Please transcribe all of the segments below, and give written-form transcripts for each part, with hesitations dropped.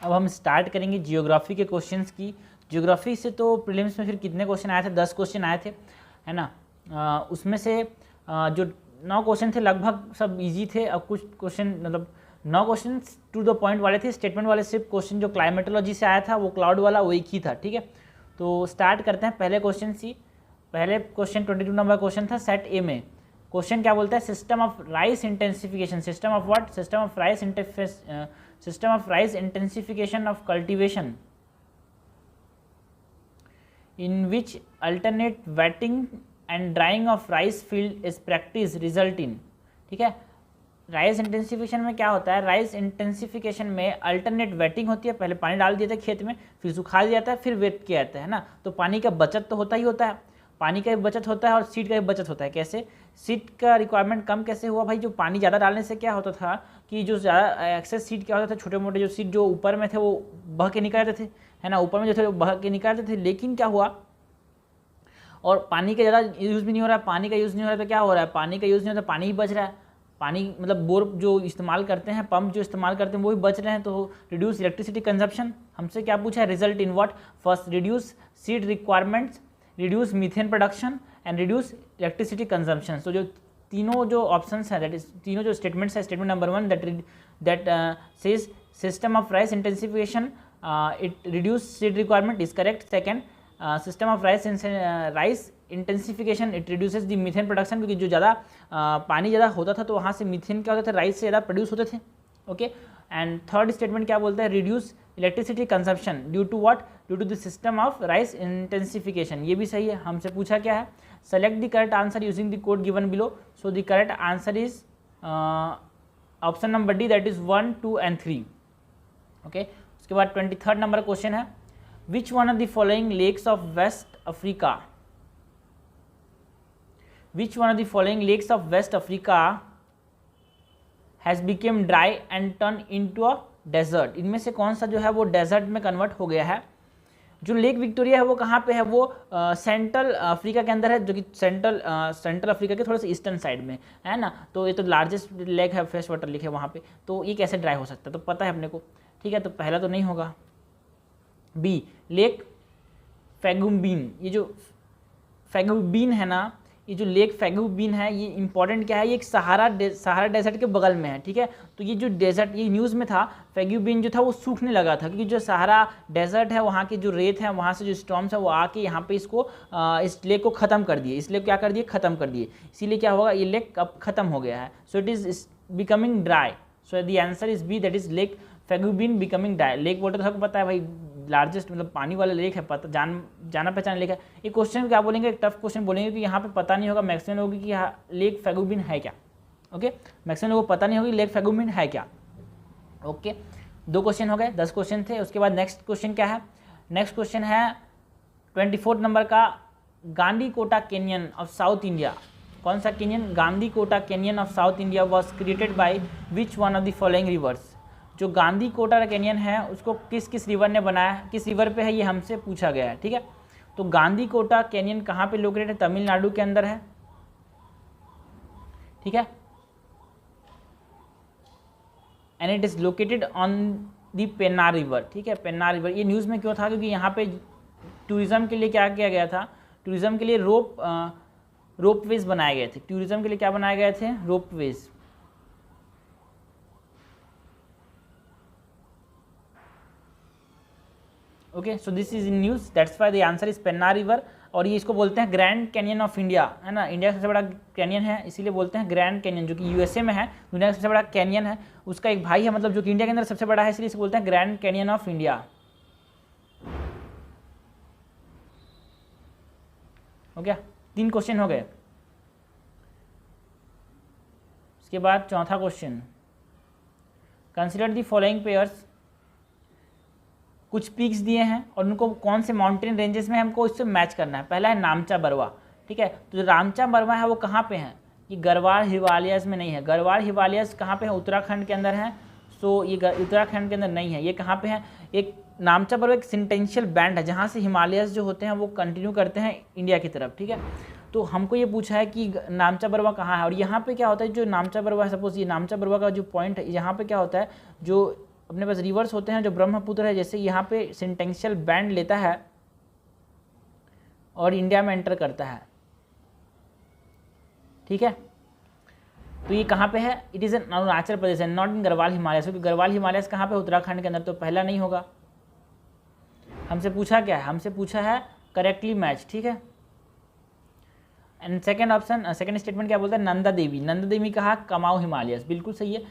अब हम स्टार्ट करेंगे जियोग्राफी के क्वेश्चंस की। जियोग्राफी से तो प्रीलिम्स में फिर कितने क्वेश्चन आए थे, 10 क्वेश्चन आए थे, है ना। उसमें से जो 9 क्वेश्चन थे लगभग सब इजी थे। अब कुछ क्वेश्चन मतलब 9 क्वेश्चन टू द पॉइंट वाले थे, स्टेटमेंट वाले सिर्फ क्वेश्चन जो क्लाइमेटोलॉजी से आया था वो क्लाउड वाला वो एक ही था, ठीक है। तो स्टार्ट करते हैं पहले क्वेश्चन से। पहले क्वेश्चन 22 नंबर क्वेश्चन था सेट ए में। क्वेश्चन क्या बोलता है, system of rice intensification, system of what, system of rice intensification of cultivation in which alternate wetting and drying of rice field is practice result in, ठीक है। Rice intensification में क्या होता है, राइस इंटेंसिफिकेशन में अल्टरनेट वेटिंग होती है, पहले पानी डाल देते हैं खेत में, फिर सुखा दिया जाता है, फिर वेट किया जाता है ना। तो पानी का बचत तो होता ही होता है, पानी का भी बचत होता है और सीड का भी बचत होता है। कैसे, सीड का रिक्वायरमेंट कम कैसे हुआ भाई, जो पानी ज़्यादा डालने से क्या होता था कि जो ज़्यादा एक्सेस सीड क्या होता था, छोटे मोटे जो सीड जो ऊपर में थे वो बह के निकल जाते थे, है ना, ऊपर में जो थे वो बह के निकालते थे। लेकिन क्या हुआ, और पानी का ज़्यादा यूज़ भी नहीं हो रहा है, पानी का यूज़ नहीं हो रहा है तो क्या हो रहा है, पानी का यूज़ नहीं होता, पानी ही बच रहा है। पानी मतलब बोर जो इस्तेमाल करते हैं, पंप जो इस्तेमाल करते हैं वो भी बच रहे हैं। तो रिड्यूस इलेक्ट्रिसिटी कंजप्शन, हमसे क्या पूछा है, result in what, first reduce seed requirements, reduce methane production and reduce electricity consumption. तो जो तीनों जो ऑप्शंस हैं, दैट इज तीनों जो स्टेटमेंट्स है, statement number 1 that says system of rice intensification it reduce seed requirement is correct. Second, system of rice intensification it reduces the methane production, क्योंकि जो ज़्यादा पानी ज़्यादा होता था तो वहाँ से मीथेन क्या होता था, राइस से ज़्यादा प्रोड्यूस होते थे। ओके, एंड थर्ड स्टेटमेंट क्या बोलता है, reduce electricity consumption due to what, due to the system of rice intensification. ये भी सही है। हमसे पूछा क्या है, select the correct answer using the code given below. So the correct answer is option number D, that is 1, 2 and 3। Okay, उसके बाद 23rd नंबर क्वेश्चन है, which one of the following lakes of West Africa, which one of the following lakes of West Africa has become dry and turned into a desert? इनमें से कौन सा जो है वो डेजर्ट में कन्वर्ट हो गया है। जो लेक विक्टोरिया है वो कहाँ पे है, वो सेंट्रल अफ्रीका के अंदर है, जो कि सेंट्रल अफ्रीका के थोड़े से ईस्टर्न साइड में है ना। तो ये तो लार्जेस्ट लेक है, फ्रेश वाटर लेक है वहाँ पे। तो ये कैसे ड्राई हो सकता है, तो पता है अपने को, ठीक है। तो पहला तो नहीं होगा। बी, लेक फैगुम्बीन, ये जो फैगुम्बीन है ना, ये जो लेक फैगुम्बीन है ये इंपॉर्टेंट क्या है, ये एक सहारा डेजर्ट के बगल में है, ठीक है। तो ये जो डेजर्ट, ये न्यूज़ में था, फैगुम्बीन जो था वो सूखने लगा था, क्योंकि जो सहारा डेजर्ट है वहाँ की जो रेत है, वहाँ से जो स्टॉर्म्स है वो आके यहाँ पे इसको इस लेक को ख़त्म कर दिए, इस लेक क्या कर दिए, ख़त्म कर दिए। इसीलिए क्या होगा, ये लेक अब ख़त्म हो गया है। So it is becoming dry. So the answer is B, that is lake Faguibine becoming dry. Lake water तो सबको पता है भाई, लार्जेस्ट मतलब पानी वाला लेक है, पता जाना पहचान लेक है। ये क्वेश्चन क्या बोलेंगे, टफ क्वेश्चन बोलेंगे कि यहाँ पे पता नहीं होगा मैक्सिमम लोगों की यहाँ लेक फैगुम्बीन है क्या। ओके, मैक्सिमम लोगों को पता नहीं होगी लेक फैगुम्बीन है क्या। ओके, 2 क्वेश्चन हो गए, 10 क्वेश्चन थे। उसके बाद नेक्स्ट क्वेश्चन क्या है, नेक्स्ट क्वेश्चन है 24 नंबर का, Gandikota canyon of South India. कौन सा canyon, Gandikota canyon of South India was created by which one of the following rivers. जो गांधी कोटा कैनियन है उसको किस किस रिवर ने बनाया, किस रिवर पे है, ये हमसे पूछा गया है, ठीक है। तो गांधी कोटा कैनियन कहाँ पे लोकेटेड है, तमिलनाडु के अंदर है, ठीक है। And it is located on the Pennar river, ठीक है। पेन्नार रिवर ये न्यूज़ में क्यों था, क्योंकि यहाँ पे टूरिज्म के लिए क्या किया गया था, टूरिज्म के लिए रोपवेज बनाए गए थे। टूरिज्म के लिए क्या बनाए गए थे, ropeways. Okay, so this is in news, that's why the answer is Pennar river. और ये इसको बोलते हैं ग्रैंड कैनियन ऑफ इंडिया, है ना। इंडिया का सबसे बड़ा कैनियन है, इसीलिए बोलते हैं ग्रैंड कैनियन, जो कि यूएसए में है, दुनिया का सबसे बड़ा कैनियन है। उसका एक भाई है, मतलब जो कि इंडिया के अंदर सबसे बड़ा है, इसलिए इसे बोलते हैं ग्रैंड कैनियन ऑफ इंडिया। हो गया, 3 क्वेश्चन हो गए। उसके बाद चौथा question, consider the following pairs. कुछ पीक्स दिए हैं और उनको कौन से माउंटेन रेंजेस में हमको इससे मैच करना है। पहला है नामचा बरवा, ठीक है। तो जो नामचा बरवा है वो कहाँ पे है, ये गढ़वाल हिमालयस में नहीं है। गढ़वाल हिमालयस कहाँ पे है, उत्तराखंड के अंदर है। सो ये उत्तराखंड के अंदर नहीं है, ये कहाँ पे है, एक नामचा बरवा एक सेंटेंशियल बैंड है, जहाँ से हिमालयस जो होते हैं वो कंटिन्यू करते हैं इंडिया की तरफ, ठीक है। तो हमको ये पूछा है कि नामचा बरवा कहाँ है, और यहाँ पे क्या होता है, जो नामचा बरवा है, सपोज ये नामचा बरवा का जो पॉइंट है, यहाँ पे क्या होता है, जो अपने पास रिवर्स होते हैं जो ब्रह्मपुत्र है, जैसे यहाँ पे सेंटेंशियल बैंड लेता है और इंडिया में एंटर करता है, ठीक है। तो ये कहाँ पे है, it is in Arunachal Pradesh है, नॉट इन गढ़वाल हिमालयस, क्योंकि गढ़वाल हिमालयस कहाँ पे, उत्तराखंड के अंदर, तो पहला नहीं होगा। हमसे पूछा क्या है, हमसे पूछा है करेक्टली मैच, ठीक है। And second option, second statement क्या बोलता है, नंदा देवी, नंदा देवी कहा कमाऊ हिमालयस, बिल्कुल सही है।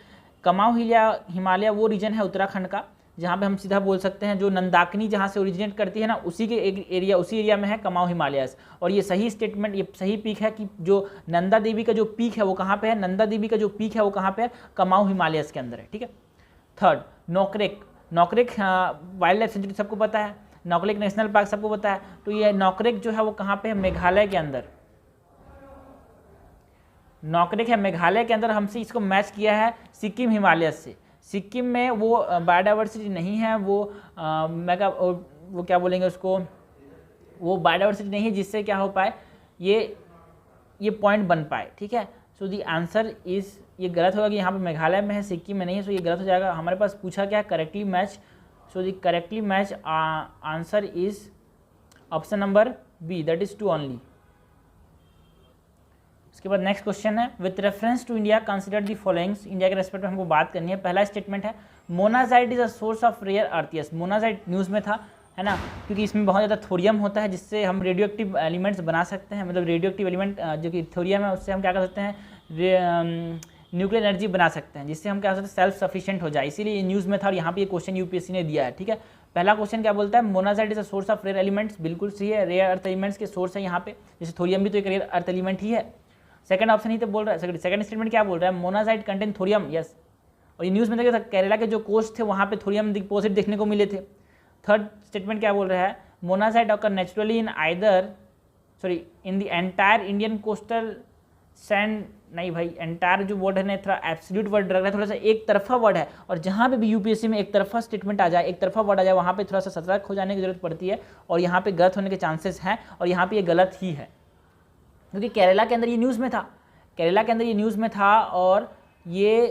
कमाऊ हिमालय वो रीजन है उत्तराखंड का जहाँ पे हम सीधा बोल सकते हैं जो नंदाकिनी जहाँ से ओरिजिनेट करती है ना, उसी के एक एरिया, उसी एरिया में है कमाऊ हिमालयस। और ये सही स्टेटमेंट, ये सही पीक है कि जो नंदा देवी का जो पीक है वो कहाँ पे है, नंदा देवी का जो पीक है वो कहाँ पे है, कमाऊ हिमालयस के अंदर है, ठीक है। Third, Nokrek, Nokrek wild life sanctuary सबको पता है, नोकरेक नेशनल पार्क सबको पता है। तो ये नोकरेक जो है वो कहाँ पे है, मेघालय के अंदर, नोकरेक है मेघालय के अंदर। हमसे इसको मैच किया है सिक्किम हिमालयस से। सिक्किम में वो बायोडाइवर्सिटी नहीं है, वो क्या बोलेंगे उसको, वो बायोडाइवर्सिटी नहीं है जिससे क्या हो पाए ये पॉइंट बन पाए, ठीक है। सो दी आंसर इज, ये गलत होगा कि यहाँ पे मेघालय में है सिक्किम में नहीं है, सो ये गलत हो जाएगा। हमारे पास पूछा क्या है, correctly match, so the correctly match answer is option number B, that is 2 only. उसके बाद नेक्स्ट क्वेश्चन है, with reference to India consider the followings, India के रेस्पेक्ट में हमको बात करनी है। पहला स्टेटमेंट है monazite is a source of rare earth, yes monazite news में था, है ना, क्योंकि इसमें बहुत ज़्यादा थोरियम होता है जिससे हम रेडियो एक्टिव एलिमेंट्स बना सकते हैं, मतलब रेडियो एक्टिव एलिमेंट जो कि थोरियम है उससे हम क्या कर सकते हैं, न्यूक्लियर एनर्जी बना सकते हैं, जिससे हम क्या कर सकते हैं, सेल्फ सफिशिएंट हो जाए, इसीलिए ये न्यूज़ में था और यहाँ पे ये क्वेश्चन यूपीएससी ने दिया है, ठीक है। पहला क्वेश्चन क्या बोलता है, monazite is a source of rare elements, बिल्कुल सही है, रेयर अर्थ एलिमेंट्स के सोर्स है यहाँ पे, जैसे थोरियम भी तो एक रेयर अर्थ एलिमेंट ही है। सेकंड ऑप्शन ही तो बोल रहा है, सेकंड स्टेटमेंट क्या बोल रहा है, मोनाजाइट कंटेन थोरियम, यस। और ये न्यूज़ में देखा था केरला के जो कोस्ट थे वहाँ पे थोरियम डिपॉजिट देखने को मिले थे। थर्ड स्टेटमेंट क्या बोल रहा है, monazite occur naturally in in the entire Indian coastal sand, नहीं भाई एंटायर जो वर्ड है ना थोड़ा एब्सोल्यूट वर्ड लग रहा है, थोड़ा सा एक तरफा वर्ड है, और जहाँ पे भी यूपीएससी में एक तरफा स्टेटमेंट आ जाए, एक तरफा वर्ड आ जाए, वहाँ पे थोड़ा सा सतर्क हो जाने की जरूरत पड़ती है, और यहाँ पे गलत होने के चांसेस हैं, और यहाँ पे ये गलत ही है, क्योंकि केरला के अंदर ये न्यूज़ में था, केरला के अंदर ये न्यूज़ में था और ये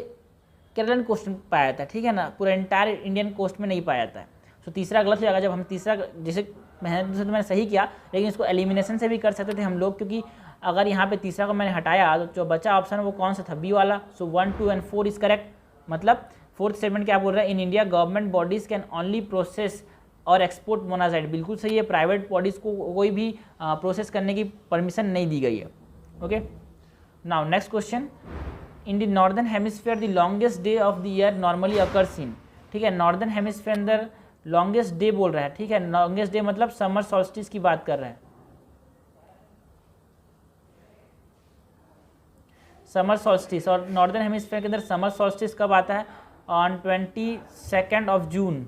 केरलन कोस्ट में पाया जाता है, ठीक है ना, पूरा एंटायर इंडियन कोस्ट में नहीं पाया जाता है। तो तीसरा गलत हो जाएगा। जब हम तीसरा, जैसे मैंने सही किया, लेकिन इसको एलिमिनेशन से भी कर सकते थे हम लोग, क्योंकि अगर यहाँ पे तीसरा को मैंने हटाया तो जो बचा ऑप्शन वो कौन सा था, बी वाला। सो 1, 2 एंड 4 इज करेक्ट। मतलब फोर्थ स्टेटमेंट क्या बोल रहा है, in India government bodies can only process और एक्सपोर्ट मोनाजाइट, बिल्कुल सही है, प्राइवेट बॉडीज़ को कोई भी प्रोसेस करने की परमिशन नहीं दी गई है, okay. Now next question, in the northern hemisphere the longest day of the year normally occurs इन, ठीक है, नॉर्दर्न हेमिस्फीयर अंदर लॉन्गेस्ट डे बोल रहा है, ठीक है, लॉन्गेस्ट डे मतलब समर सॉल्स्टिस की बात कर रहा है, समर सॉल्स्टिस। और नॉर्दर्न हेमिस्फीयर के अंदर समर सॉल्स्टिस कब आता है, on 22 of June,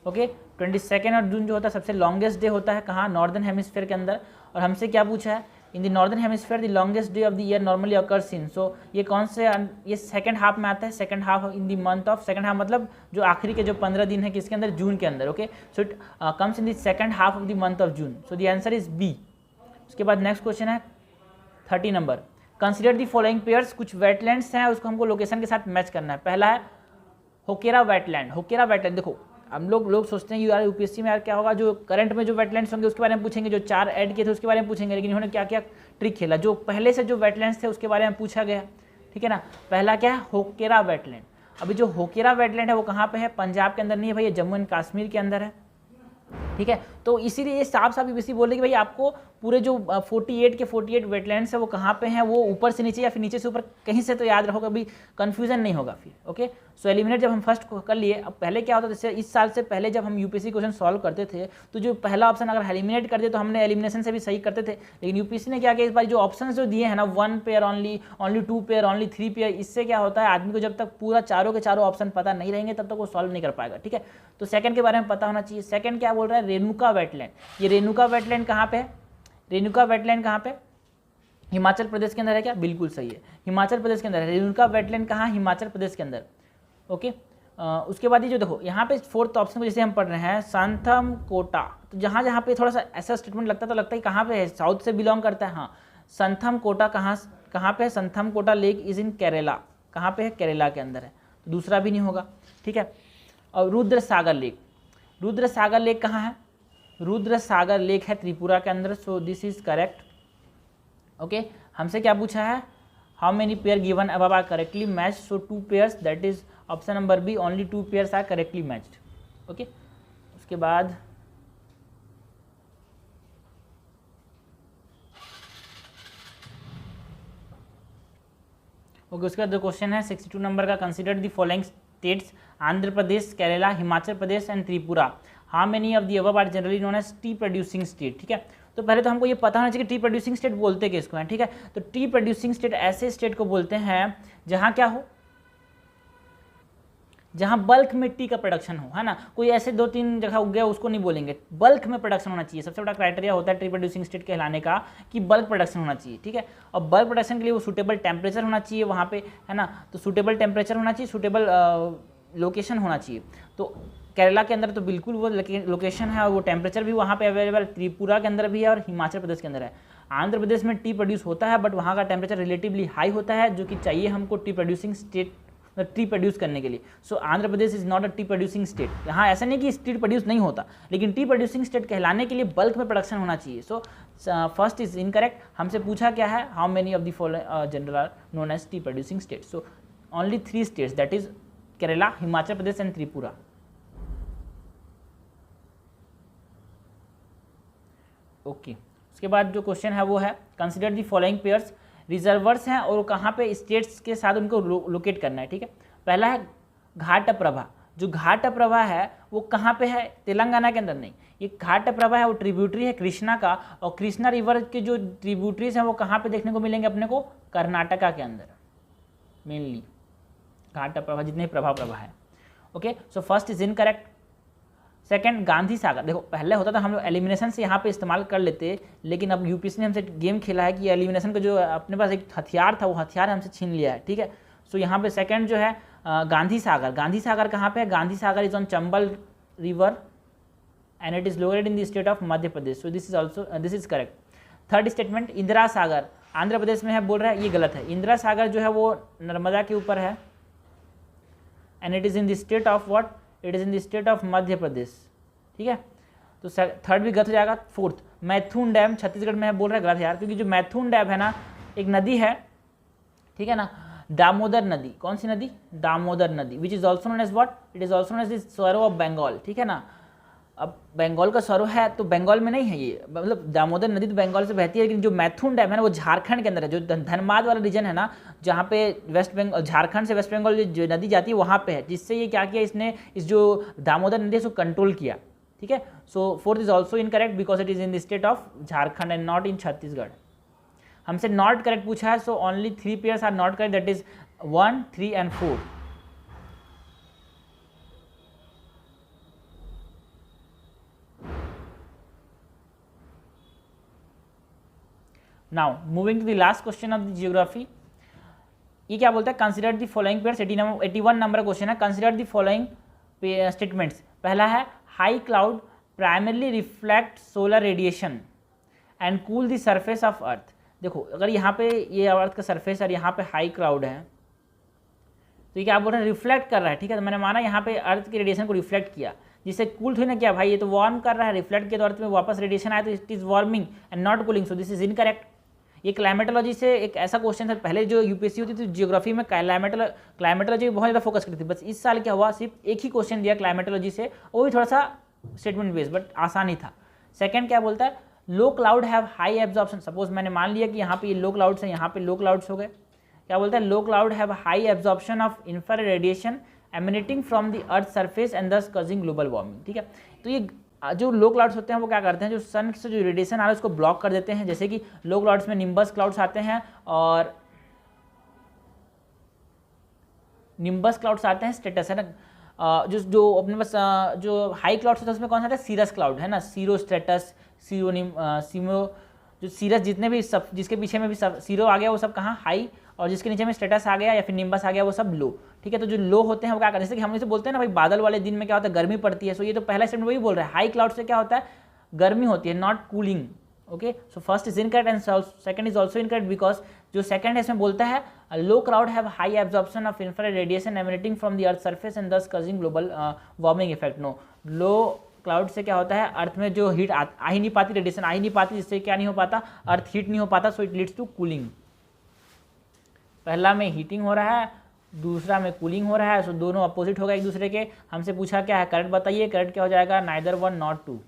okay. 22 of June जो होता है सबसे लॉन्गेस्ट डे होता है, कहाँ, नॉर्दर्न हेमिस्फीयर के अंदर। और हमसे क्या पूछा है, in the northern hemisphere the longest day of the year normally occurs in, so ये कौन से, ये सेकंड हाफ में आता है, second half in the month of, second half मतलब जो आखिरी के जो 15 दिन है किसके अंदर, जून के अंदर, okay. So it comes in the second half of the month of June, so the answer is B. उसके बाद नेक्स्ट क्वेश्चन है 30 number, consider the following pairs, कुछ वेटलैंड्स हैं उसको हमको लोकेशन के साथ मैच करना है। पहला है होकेरा वेटलैंड, होकेरा वेटलैंड, देखो हम लोग सोचते हैं यार यूपीएससी में यार क्या होगा, जो करंट में जो वेटलैंड्स होंगे उसके बारे में पूछेंगे, जो 4 ऐड किए थे उसके बारे में पूछेंगे, लेकिन इन्होंने क्या क्या ट्रिक खेला, जो पहले से जो वेटलैंड्स थे उसके बारे में पूछा गया, ठीक है ना। पहला क्या है, होकेरा वेटलैंड। अभी जो होकेरा वेटलैंड है वो कहाँ पे है, पंजाब के अंदर नहीं है भाई, जम्मू एंड कश्मीर के अंदर है, ठीक है। तो इसीलिए ये साफ यूपीएससी बोल रही है कि भाई आपको पूरे जो 48 के 48 वेटलैंड्स है वो कहाँ पे हैं, वो ऊपर से नीचे या फिर नीचे से ऊपर, कहीं से तो याद रखोगे, अभी कंफ्यूजन नहीं होगा फिर, ओके। सो एलिमिनेट जब हम फर्स्ट कर लिए, अब पहले क्या होता था, जैसे इस साल से पहले जब हम यूपीएससी क्वेश्चन सॉल्व करते थे तो जो पहला ऑप्शन अगर एलिमिनेट कर दिए तो हमने एलिमिनेशन से भी सही करते थे, लेकिन यूपीएससी ने क्या किया, इस बार जो ऑप्शन जो दिए हैं ना, 1 pair only, 2 pair, only 3 pair, इससे क्या होता है आदमी को जब तक पूरा चारों के चारों ऑप्शन पता नहीं रहेंगे तब तक वो सॉल्व नहीं कर पाएगा, ठीक है। तो सेकंड के बारे में पता होना चाहिए। सेकंड क्या बोल रहा है, रेणुका वेटलैंड। ये रेणुका वेटलैंड कहाँ पे है, रेणुका वेटलैंड कहाँ पे, हिमाचल प्रदेश के अंदर है क्या, बिल्कुल सही है, हिमाचल प्रदेश के अंदर है। रेणुका वेटलैंड कहाँ, हिमाचल प्रदेश के अंदर, ओके। उसके बाद ये जो देखो यहाँ पे फोर्थ ऑप्शन को जैसे हम पढ़ रहे हैं संथम कोटा, तो जहाँ जहाँ पे थोड़ा सा ऐसा स्टेटमेंट लगता है तो लगता है कहाँ पे है, साउथ से बिलोंग करता है, हाँ। संथम कोटा कहाँ पे है, Sasthamkotta lake is in Kerala, कहाँ पे है, केरला के अंदर है, तो दूसरा भी नहीं होगा। ठीक है। और Rudrasagar lake, Rudrasagar lake कहाँ है? रुद्र सागर लेक है त्रिपुरा के अंदर, so this is correct. Okay, हमसे क्या पूछा है? How many pair given above are correctly matched, so 2 pairs, that is option number B, only 2 pairs are correctly matched. Okay, उसके बाद उसका जो क्वेश्चन है 62 नंबर का, consider the following states Andhra Pradesh, Kerala, Himachal Pradesh and Tripura, how many of the above are generally known as tea producing state. ठीक है, तो पहले तो हमको ये पता होना चाहिए कि टी प्रोड्यूसिंग स्टेट बोलते किसको हैं। ठीक है, तो टी प्रोड्यूसिंग स्टेट ऐसे स्टेट को बोलते हैं जहाँ क्या हो, जहाँ बल्क में टी का प्रोडक्शन हो, है ना। कोई ऐसे 2-3 जगह उग गया उसको नहीं बोलेंगे, बल्क में प्रोडक्शन होना चाहिए। सबसे बड़ा क्राइटेरिया होता है टी प्रोड्यूसिंग स्टेट कहलाने का कि बल्क प्रोडक्शन होना चाहिए। ठीक है, और बल्क प्रोडक्शन के लिए वो सूटेबल टेम्परेचर होना चाहिए वहाँ पे, है ना। तो सूटेबल टेम्परेचर होना चाहिए, सूटेबल लोकेशन होना चाहिए। तो केरला के अंदर तो बिल्कुल वो लोकेशन है और वो टेम्परेचर भी वहाँ पे अवेलेबल, त्रिपुरा के अंदर भी है और हिमाचल प्रदेश के अंदर है। आंध्र प्रदेश में टी प्रोड्यूस होता है बट वहाँ का टेम्परेचर रिलेटिवली हाई होता है, जो कि चाहिए हमको tea producing state tea produce करने के लिए। So Andhra Pradesh is not a tea producing state. यहाँ ऐसा नहीं कि टी प्रोड्यूस नहीं होता, लेकिन टी प्रोड्यूसिंग स्टेट कहलाने के लिए बल्क में प्रोडक्शन होना चाहिए। So first is incorrect. हमसे पूछा क्या है, how many of the following general are known as tea producing state. So only 3 states, that is Kerala, Himachal Pradesh and Tripura. Okay, उसके बाद जो क्वेश्चन है वो है consider the following pairs, reservoirs हैं और कहाँ पे स्टेट्स के साथ उनको लोकेट करना है। ठीक है, पहला है घाटप्रभा। जो घाटप्रभा है वो कहाँ पे है? तेलंगाना के अंदर नहीं, ये घाटप्रभा है वो ट्रिब्यूटरी है कृष्णा का, और कृष्णा रिवर के जो ट्रिब्यूटरीज हैं वो कहाँ पे देखने को मिलेंगे अपने को? कर्नाटका के अंदर मेनली घाटप्रभा, जितने प्रभा है। Okay, so first is incorrect. Second Gandhi Sagar. देखो पहले होता था हम लोग एलिमिनेशन से यहाँ पे इस्तेमाल कर लेते, लेकिन अब यूपीएससी ने हमसे गेम खेला है कि एलिमिनेशन का जो अपने पास एक हथियार था वो हथियार हमसे छीन लिया है। ठीक है, सो यहाँ पे सेकंड जो है गांधी सागर। गांधी सागर कहाँ पे है? Gandhi Sagar is on Chambal river and it is located in the state of Madhya Pradesh, so this is correct. Third statement Indira Sagar Andhra Pradesh में है, बोल रहा है, ये गलत है। इंदिरा सागर जो है वो नर्मदा के ऊपर है and it is in the state of what? It is in the state of Madhya Pradesh. ठीक है, तो थर्ड भी गलत हो जाएगा। फोर्थ मैथुन डैम छत्तीसगढ़ में है, बोल रहा है, गलत है यार, क्योंकि जो मैथुन डैम है ना, एक नदी है, ठीक है ना, दामोदर नदी। कौन सी नदी? दामोदर नदी, which is also known as what? It is also known as the sorrow of Bengal. ठीक है ना, अब बंगाल का स्वरो है तो बंगाल में नहीं है ये, मतलब दामोदर नदी तो बंगाल से बहती है, लेकिन जो मैथुन डैम है ना वो झारखंड के अंदर है। जो धनबाद वाला रीजन है ना, जहाँ पे वेस्ट बंगाल, झारखंड से वेस्ट बंगाल जो नदी जाती है वहाँ पे है, जिससे ये क्या किया इसने, इस जो दामोदर नदी है उसको कंट्रोल किया। ठीक है, so fourth is also incorrect because it is in the state of Jharkhand and not in Chhattisgarh. हमसे नॉट करेक्ट पूछा है, so only 3 pairs are not correct, that is 1, 3 and 4। Now moving to the last question of the geography. ये क्या बोलता है? Consider the following pairs. 81 number question है। Consider the following statements. पहला है high cloud primarily reflect solar radiation and cool the surface of earth. देखो अगर यहाँ पे ये अर्थ का सरफेस और यहाँ पे हाई क्लाउड है तो ये क्या बोल रहा है? रिफ्लेक्ट कर रहा है। ठीक है, तो मैंने माना यहाँ पे अर्थ के रेडिएशन को रिफ्लेक्ट किया, जिससे कूल थोड़ी ना किया भाई, ये तो वार्म कर रहा है। रिफ्लेक्ट किया तो अर्थ में वापस रेडिएशन आया तो it is warming and not cooling, so this is incorrect. ये क्लाइमेटोलॉजी से एक ऐसा क्वेश्चन था, पहले जो यूपीएससी होती थी जियोग्राफी में क्लाइमेटोलॉजी बहुत ज़्यादा फोकस करती थी, बस इस साल क्या हुआ सिर्फ एक ही क्वेश्चन दिया क्लाइमेटोलॉजी से, वो भी थोड़ा सा स्टेटमेंट बेस्ड बट आसान ही था। सेकंड क्या बोलता है? Low cloud have high absorption. Suppose मैंने मान लिया कि यहाँ पे ये लो क्लाउड्स हैं, यहाँ पे लो क्लाउड्स हो गए, क्या बोलता है? Low cloud have high absorption of infrared radiation emanating from the earth surface and thus causing global warming. ठीक है, तो ये जो लो क्लाउड्स होते हैं वो क्या करते हैं, जो सन से जो रेडिएशन आ रहा है उसको ब्लॉक कर देते हैं। जैसे कि लो क्लाउड्स में निम्बस क्लाउड्स आते हैं और निम्बस क्लाउड्स आते हैं, स्टेटस है ना। जो अपने पास जो हाई क्लाउड्स होता है उसमें कौन सा आता है? सीरस क्लाउड है ना, सीरो स्टेटस, सीरो जो सीरस जितने भी सब, जिसके पीछे में भी सब सीरो आ गया वो सब कहाँ? हाई, और जिसके नीचे में स्टेटस आ गया या फिर निम्बस आ गया वो सब लो। ठीक है, तो जो लो होते हैं वो क्या करते हैं? जैसे कि हम इसे बोलते हैं ना भाई बादल वाले दिन में क्या होता है? गर्मी पड़ती है। सो ये तो पहला स्टेटमेंट वही बोल रहा है, हाई क्लाउड से क्या होता है? गर्मी होती है, not cooling. Okay, so first is incorrect and second is also incorrect because जो सेकंड है इसमें बोलता है low cloud have high absorption of infrared radiation emitting from the earth surface and thus causing global warming effect. No, low cloud से क्या होता है, अर्थ में जो हीट आ ही नहीं पाती, रेडिएशन आ ही नहीं पाती, जिससे क्या नहीं हो पाता, अर्थ हीट नहीं हो पाता, so it leads to cooling. पहला में हीटिंग हो रहा है, दूसरा में कूलिंग हो रहा है, सो दोनों अपोजिट होगा एक दूसरे के। हमसे पूछा क्या है, करंट बताइए, करंट क्या हो जाएगा, नाइदर वन नॉट टू।